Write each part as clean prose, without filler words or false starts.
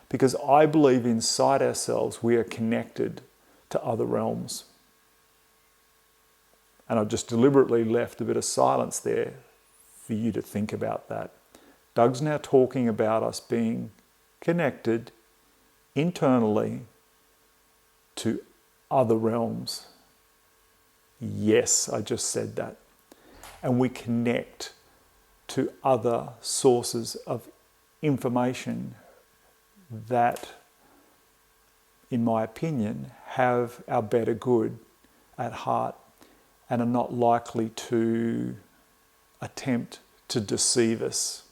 because I believe inside ourselves we are connected to other realms. And I've just deliberately left a bit of silence there for you to think about that. Doug's now talking about us being connected internally to other realms. Yes, I just said that. And we connect to other sources of information that, in my opinion, have our better good at heart and are not likely to attempt to deceive us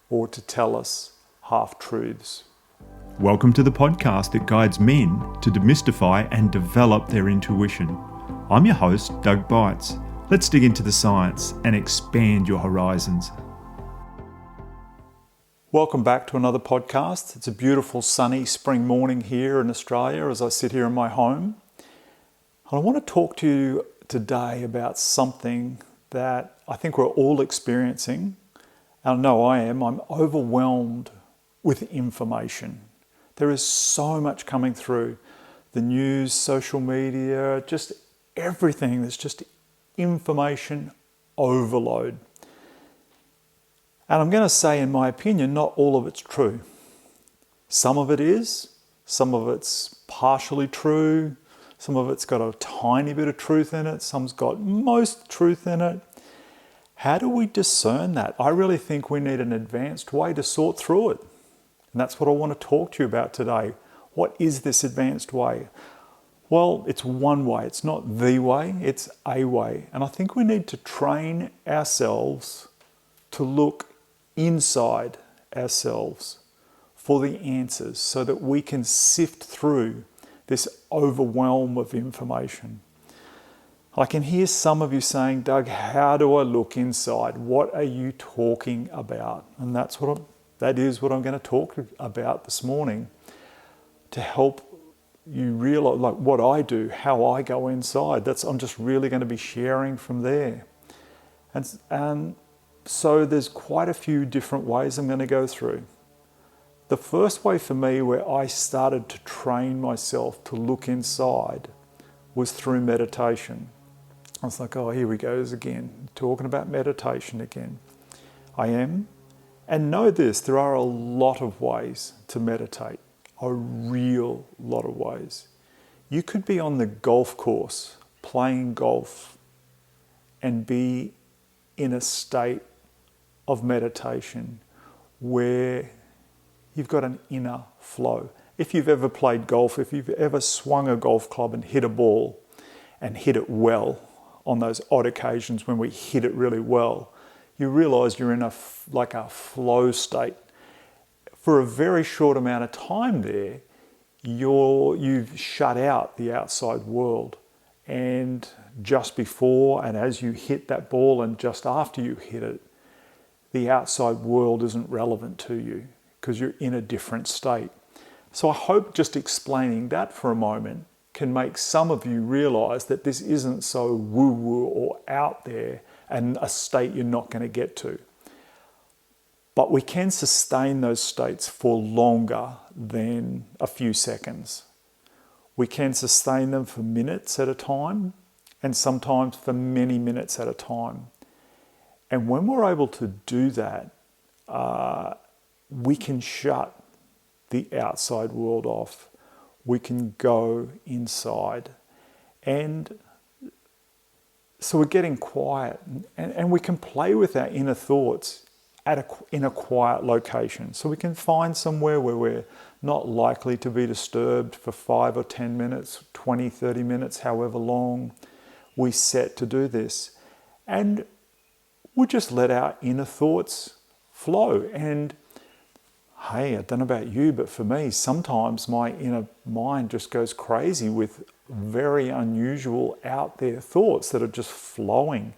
or to tell us half-truths. Welcome to the podcast that guides men to demystify and develop their intuition. I'm your host, Doug Bites. Let's dig into the science and expand your horizons. Welcome back to another podcast. It's a beautiful sunny spring morning here in Australia as I sit here in my home. I want to talk to you today about something that I think we're all experiencing. I know I am. I'm overwhelmed with information. There is so much coming through. The news, social media, just everything. There's just information overload. And I'm going to say, in my opinion, not all of it's true. Some of it is. Some of it's partially true. Some of it's got a tiny bit of truth in it. Some's got most truth in it. How do we discern that? I really think we need an advanced way to sort through it. And that's what I want to talk to you about today. What is this advanced way? Well, it's one way. It's not the way, it's a way. And I think we need to train ourselves to look inside ourselves for the answers so that we can sift through this overwhelm of information. I can hear some of you saying, Doug, how do I look inside? What are you talking about? And that is what I'm going to talk about this morning, to help you realize, like, what I do, how I go inside. I'm just really going to be sharing from there. And so there's quite a few different ways I'm going to go through. The first way for me, where I started to train myself to look inside, was through meditation. I was like, oh, here we go again, talking about meditation again. I am. And know this, there are a lot of ways to meditate, a real lot of ways. You could be on the golf course playing golf and be in a state of meditation where you've got an inner flow. If you've ever played golf, if you've ever swung a golf club and hit a ball and hit it well, on those odd occasions when we hit it really well, you realize you're in a flow state. For a very short amount of time there, you've shut out the outside world. And just before and as you hit that ball and just after you hit it, the outside world isn't relevant to you because you're in a different state. So I hope just explaining that for a moment can make some of you realize that this isn't so woo-woo or out there and a state you're not going to get to. But we can sustain those states for longer than a few seconds. We can sustain them for minutes at a time, and sometimes for many minutes at a time. And when we're able to do that, we can shut the outside world off. We can go inside. And so we're getting quiet, and we can play with our inner thoughts in a quiet location. So we can find somewhere where we're not likely to be disturbed for 5 or 10 minutes, 20, 30 minutes, however long we set to do this. And we just let our inner thoughts flow. And hey, I don't know about you, but for me, sometimes my inner mind just goes crazy with very unusual out there thoughts that are just flowing.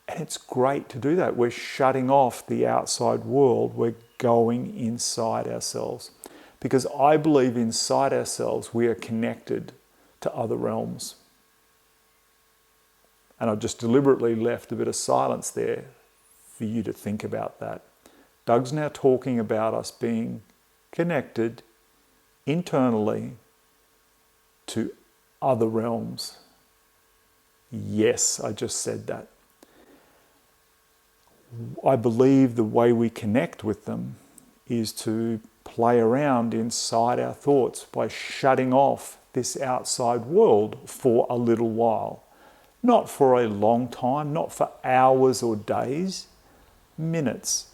And it's great to do that. We're shutting off the outside world. We're going inside ourselves. Because I believe inside ourselves we are connected to other realms. And I've just deliberately left a bit of silence there for you to think about that. Doug's now talking about us being connected internally to other realms. Yes, I just said that. I believe the way we connect with them is to play around inside our thoughts by shutting off this outside world for a little while. Not for a long time, not for hours or days, minutes.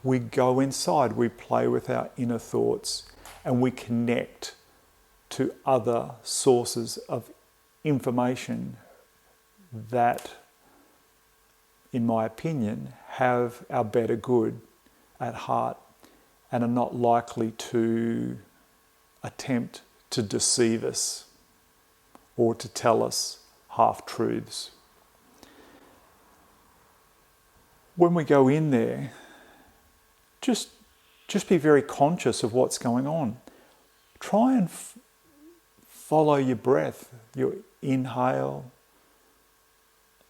We go inside, we play with our inner thoughts, and we connect to other sources of information that, in my opinion, have our better good at heart and are not likely to attempt to deceive us or to tell us half-truths. When we go in there, just be very conscious of what's going on. Try and follow your breath, your inhale,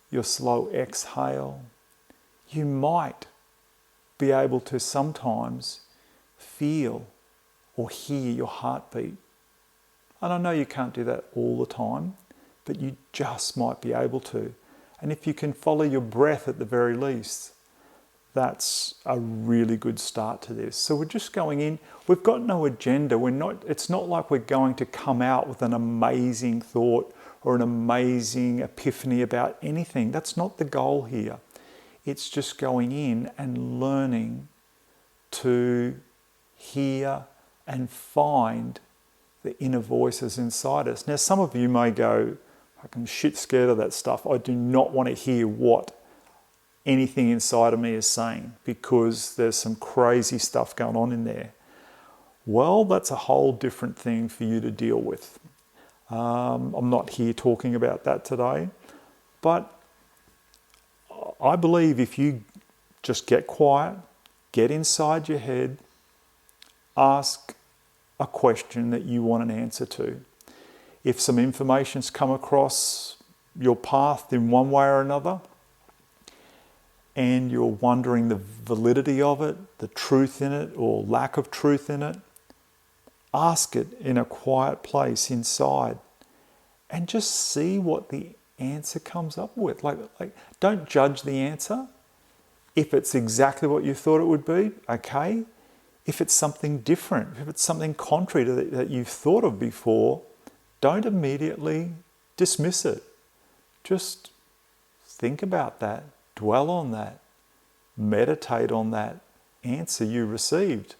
your slow exhale. You might be able to sometimes feel or hear your heartbeat. And I know you can't do that all the time, but you just might be able to. And if you can follow your breath at the very least, that's a really good start to this. So we're just going in. We've got no agenda. It's not like we're going to come out with an amazing thought or an amazing epiphany about anything. That's not the goal here. It's just going in and learning to hear and find the inner voices inside us. Now, some of you may go, I'm shit scared of that stuff. I do not want to hear what anything inside of me is saying because there's some crazy stuff going on in there. Well, that's a whole different thing for you to deal with. I'm not here talking about that today, but I believe if you just get quiet, get inside your head, ask a question that you want an answer to. If some information's come across your path in one way or another, and you're wondering the validity of it, the truth in it, or lack of truth in it, ask it in a quiet place inside and just see what the answer comes up with. Like don't judge the answer. If it's exactly what you thought it would be, okay. If it's something different, if it's something contrary to that you've thought of before, don't immediately dismiss it. Just think about that. Dwell on that, meditate on that answer you received.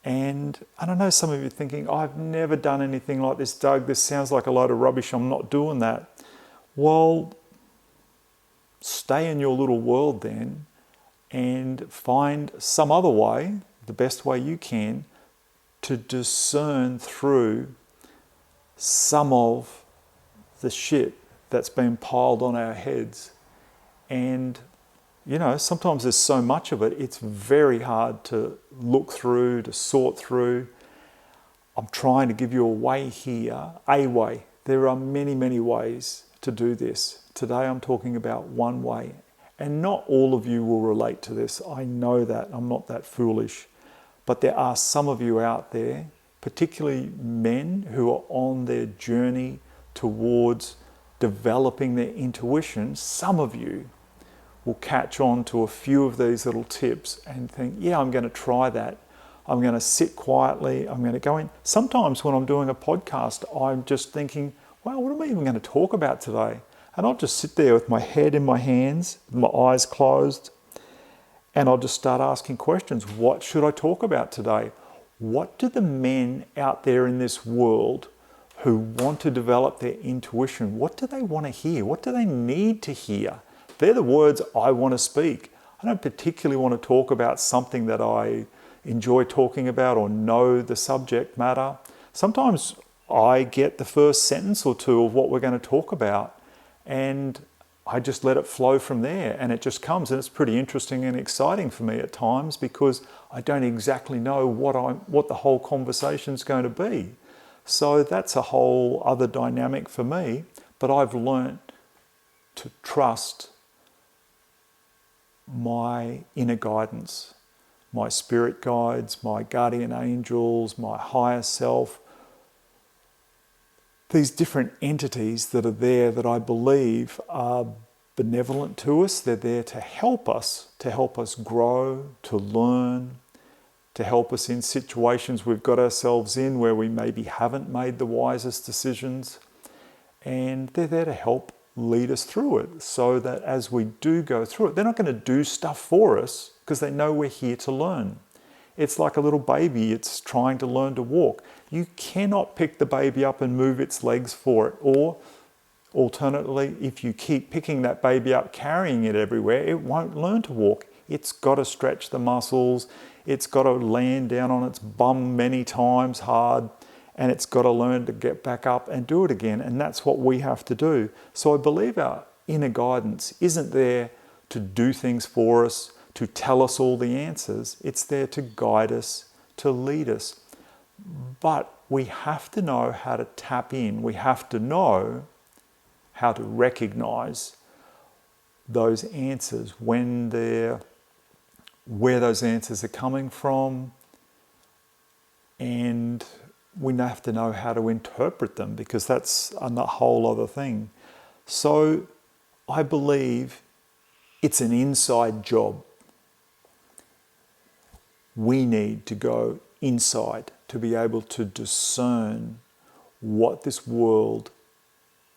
And I don't know, some of you are thinking, I've never done anything like this, Doug. This sounds like a load of rubbish. I'm not doing that. Well, stay in your little world then and find some other way, the best way you can, to discern through some of the shit that's been piled on our heads. And, you know, sometimes there's so much of it, it's very hard to look through, to sort through. I'm trying to give you a way here, a way. There are many, many ways to do this. Today I'm talking about one way. And not all of you will relate to this. I know that. I'm not that foolish. But there are some of you out there, particularly men who are on their journey towards developing their intuition. Some of you will catch on to a few of these little tips and think, yeah, I'm going to try that. I'm going to sit quietly. I'm going to go in. Sometimes when I'm doing a podcast, I'm just thinking, wow, what am I even going to talk about today? And I'll just sit there with my head in my hands, my eyes closed, and I'll just start asking questions. What should I talk about today? What do the men out there in this world who want to develop their intuition, what do they want to hear? What do they need to hear? They're the words I want to speak. I don't particularly want to talk about something that I enjoy talking about or know the subject matter. Sometimes I get the first sentence or two of what we're going to talk about and I just let it flow from there and it just comes, and it's pretty interesting and exciting for me at times because I don't exactly know what the whole conversation's going to be. So that's a whole other dynamic for me, but I've learnt to trust my inner guidance, my spirit guides, my guardian angels, my higher self, these different entities that are there that I believe are benevolent to us. They're there to help us grow, to learn, to help us in situations we've got ourselves in where we maybe haven't made the wisest decisions. And they're there to help lead us through it so that as we do go through it, they're not going to do stuff for us because they know we're here to learn. It's like a little baby, it's trying to learn to walk. You cannot pick the baby up and move its legs for it. Or alternatively, if you keep picking that baby up, carrying it everywhere, it won't learn to walk. It's got to stretch the muscles, it's got to land down on its bum many times hard, and it's got to learn to get back up and do it again. And that's what we have to do. So I believe our inner guidance isn't there to do things for us, to tell us all the answers. It's there to guide us, to lead us. But we have to know how to tap in. We have to know how to recognize those answers, where those answers are coming from, and we have to know how to interpret them, because that's a whole other thing. So I believe it's an inside job. We need to go inside to be able to discern what this world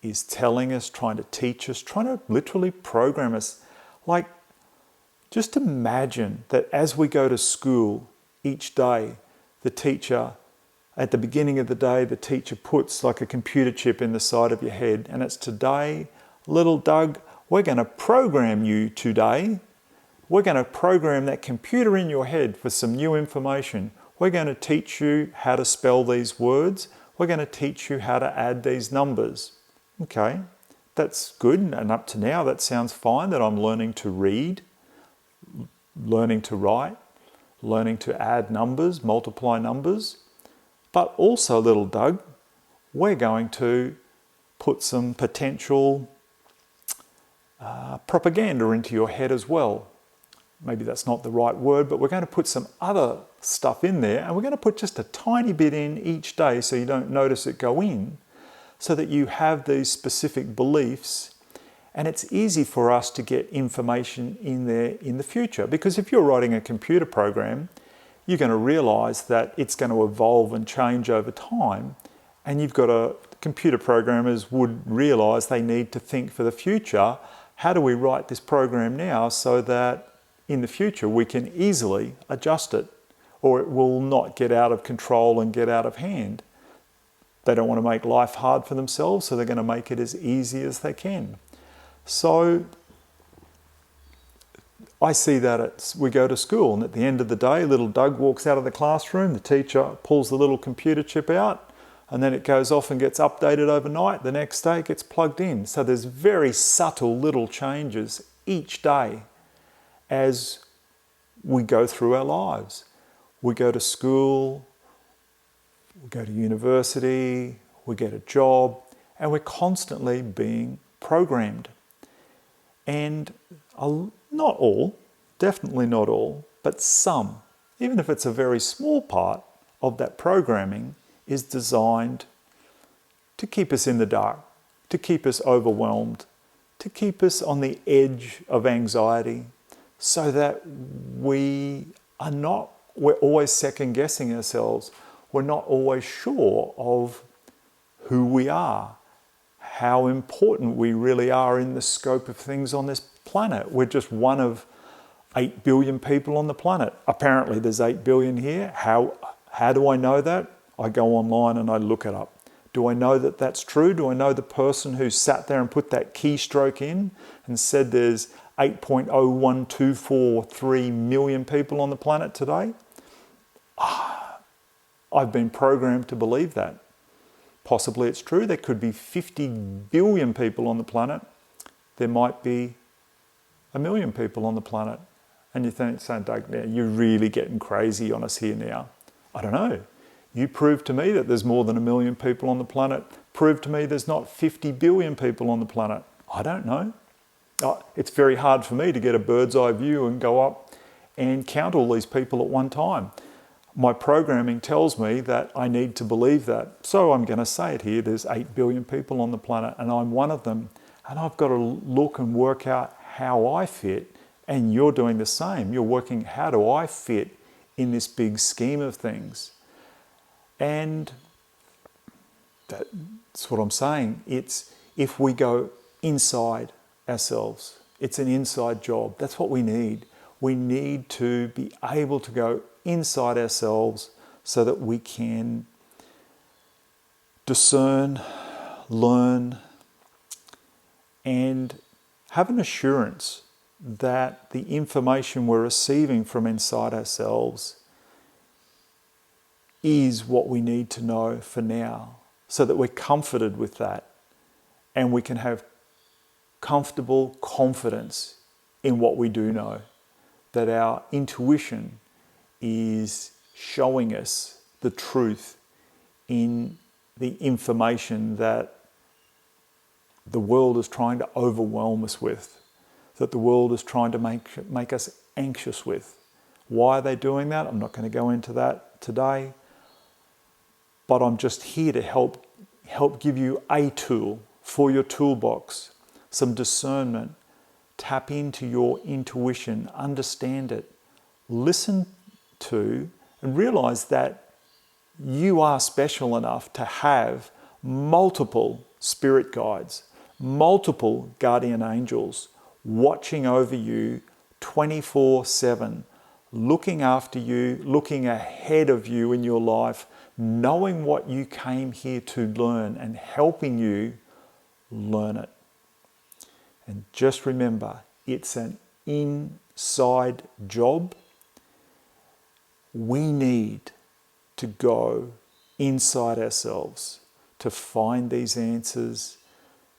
is telling us, trying to teach us, trying to literally program us. Like, just imagine that as we go to school each day, the teacher, at the beginning of the day, the teacher puts like a computer chip in the side of your head, and it's today, little Doug, we're going to program you today. We're going to program that computer in your head for some new information. We're going to teach you how to spell these words. We're going to teach you how to add these numbers. Okay, that's good. And up to now, that sounds fine, that I'm learning to read, learning to write, learning to add numbers, multiply numbers. But also, little Doug, we're going to put some potential propaganda into your head as well. Maybe that's not the right word, but we're going to put some other stuff in there, and we're going to put just a tiny bit in each day so you don't notice it go in, so that you have these specific beliefs, and it's easy for us to get information in there in the future. Because if you're writing a computer program, you're going to realize that it's going to evolve and change over time, and computer programmers would realize they need to think for the future. How do we write this program now so that in the future we can easily adjust it, or it will not get out of control and get out of hand? They don't want to make life hard for themselves, so they're going to make it as easy as they can. So I see that we go to school, and at the end of the day, little Doug walks out of the classroom, the teacher pulls the little computer chip out, and then it goes off and gets updated overnight. The next day it gets plugged in. So there's very subtle little changes each day as we go through our lives. We go to school, we go to university, we get a job, and we're constantly being programmed. And not all, definitely not all, but some, even if it's a very small part of that programming, is designed to keep us in the dark, to keep us overwhelmed, to keep us on the edge of anxiety, so that we're always second guessing ourselves. We're not always sure of who we are, how important we really are in the scope of things on this planet. We're just one of 8 billion people on the planet. Apparently there's 8 billion here. How do I know that? I go online and I look it up. Do I know that that's true? Do I know the person who sat there and put that keystroke in and said there's 8.01243 million people on the planet today? I've been programmed to believe that. Possibly it's true. There could be 50 billion people on the planet. There might be 1 million people on the planet. And you think, Doug, now you're really getting crazy on us here now. I don't know. You prove to me that there's more than 1 million people on the planet. Prove to me there's not 50 billion people on the planet. I don't know. It's very hard for me to get a bird's eye view and go up and count all these people at one time. My programming tells me that I need to believe that. So I'm going to say it here. There's 8 billion people on the planet and I'm one of them. And I've got to look and work out how I fit. And you're doing the same. You're working, how do I fit in this big scheme of things? And that's what I'm saying. It's if we go inside ourselves, it's an inside job. That's what we need. We need to be able to go inside ourselves so that we can discern, learn, and have an assurance that the information we're receiving from inside ourselves is what we need to know for now, so that we're comforted with that and we can have comfortable confidence in what we do know, that our intuition is showing us the truth in the information that the world is trying to overwhelm us with, that the world is trying to make us anxious with. Why are they doing that? I'm not going to go into that today, but I'm just here to help give you a tool for your toolbox, some discernment. Tap into your intuition, understand it, listen to, and realize that you are special enough to have multiple spirit guides, multiple guardian angels watching over you 24/7, looking after you, looking ahead of you in your life, knowing what you came here to learn and helping you learn it. And just remember, it's an inside job. We need to go inside ourselves to find these answers,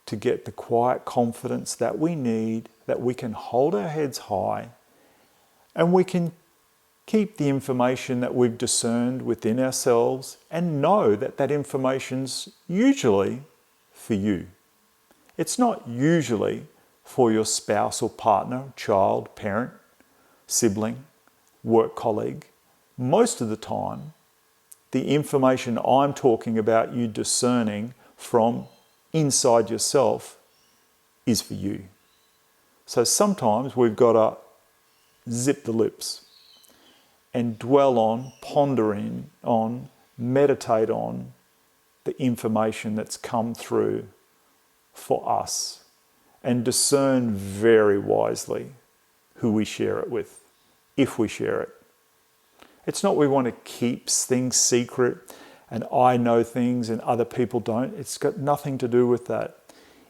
to get the quiet confidence that we need, that we can hold our heads high and we can keep the information that we've discerned within ourselves and know that that information's usually for you. It's not usually for your spouse or partner, child, parent, sibling, work colleague. Most of the time, the information I'm talking about you discerning from inside yourself is for you. So sometimes we've got to zip the lips and dwell on, ponder on, meditate on the information that's come through for us and discern very wisely who we share it with, if we share it. It's not we want to keep things secret and I know things and other people don't. It's got nothing to do with that.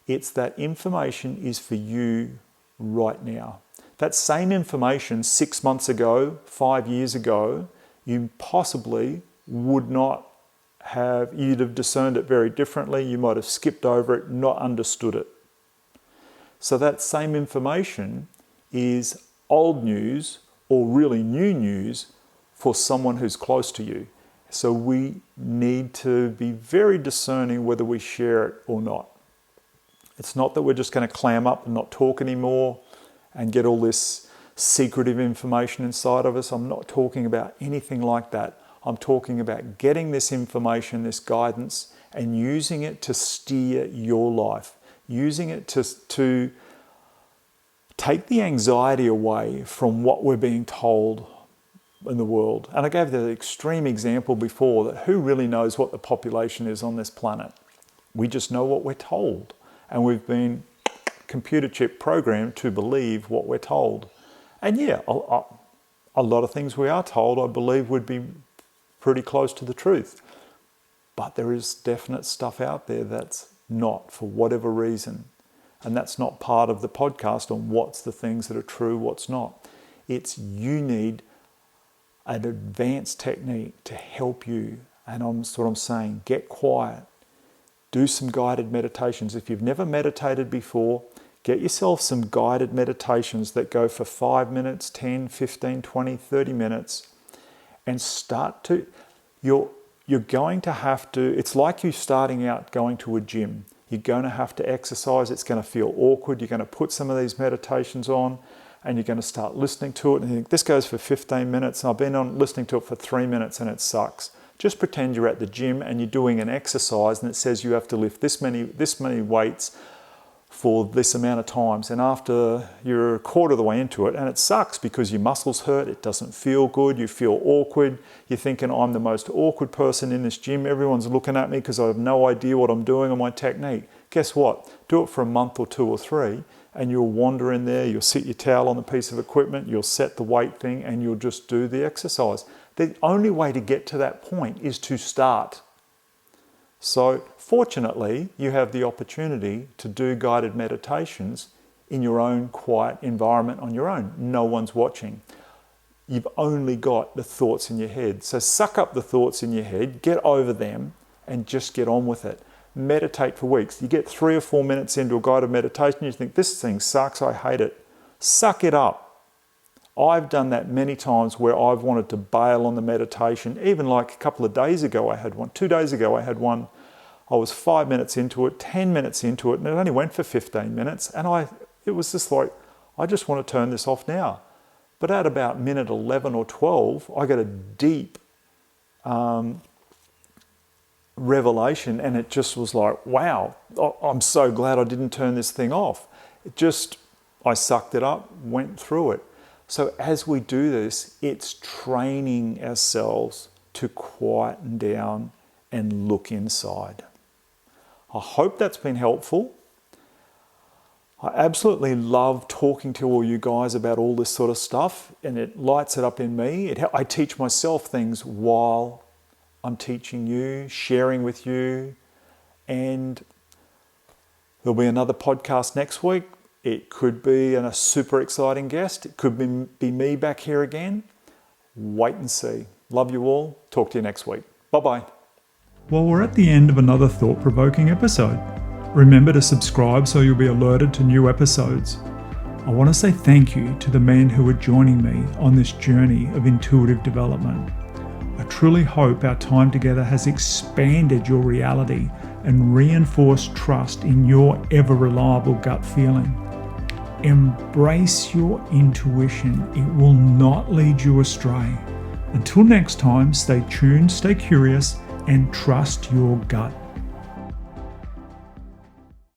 It's that information is for you right now. That same information 6 months ago, 5 years ago, you possibly would not have, you'd have discerned it very differently. You might have skipped over it, not understood it. So that same information is old news or really new news for someone who's close to you. So we need to be very discerning whether we share it or not. It's not that we're just going to clam up and not talk anymore and get all this secretive information inside of us. I'm not talking about anything like that. I'm talking about getting this information, this guidance, and using it to steer your life, using it to take the anxiety away from what we're being told in the world. And I gave the extreme example before that who really knows what the population is on this planet? We just know what we're told. And we've been computer chip programmed to believe what we're told. And yeah, a lot of things we are told, I believe, would be pretty close to the truth. But there is definite stuff out there that's not, for whatever reason. And that's not part of the podcast on what's the things that are true, what's not. It's you need an advanced technique to help you. And that's what I'm saying. Get quiet. Do some guided meditations. If you've never meditated before, get yourself some guided meditations that go for 5 minutes, 10, 15, 20, 30 minutes. And start to, you're going to have to, it's like you starting out going to a gym. You're going to have to exercise. It's going to feel awkward. You're going to put some of these meditations on. and you're going to start listening to it and you think, this goes for 15 minutes and I've been listening to it for 3 minutes and it sucks. Just pretend you're at the gym and you're doing an exercise and it says you have to lift this many weights for this amount of times, and after you're a quarter of the way into it and it sucks because your muscles hurt, it doesn't feel good, you feel awkward, you're thinking, I'm the most awkward person in this gym, everyone's looking at me because I have no idea what I'm doing or my technique. Guess what? Do it for a month or 2 or 3 and you'll wander in there, you'll sit your towel on a piece of equipment, you'll set the weight thing and you'll just do the exercise. The only way to get to that point is to start. So fortunately, you have the opportunity to do guided meditations in your own quiet environment on your own. No one's watching. You've only got the thoughts in your head. So suck up the thoughts in your head, get over them, and just get on with it. Meditate for weeks. You get 3 or 4 minutes into a guided meditation, you think, this thing sucks, I hate it. Suck it up. I've done that many times where I've wanted to bail on the meditation. Even like a couple of days ago I had one. 2 days ago I had one. I was 5 minutes into it, 10 minutes into it, and it only went for 15 minutes. And it was just like, I just want to turn this off now. But at about minute 11 or 12, I got a deep revelation, and it just was like, wow, I'm so glad I didn't turn this thing off. I sucked it up, went through it. So as we do this, it's training ourselves to quieten down and look inside. I hope that's been helpful. I absolutely love talking to all you guys about all this sort of stuff, and it lights it up in me. I teach myself things while I'm teaching you, sharing with you, and there'll be another podcast next week. It could be a super exciting guest. It could be me back here again. Wait and see. Love you all. Talk to you next week. Bye-bye. Well, we're at the end of another thought-provoking episode. Remember to subscribe so you'll be alerted to new episodes. I want to say thank you to the men who are joining me on this journey of intuitive development. I truly hope our time together has expanded your reality and reinforced trust in your ever-reliable gut feeling. Embrace your intuition. It will not lead you astray. Until next time, stay tuned, stay curious, and trust your gut.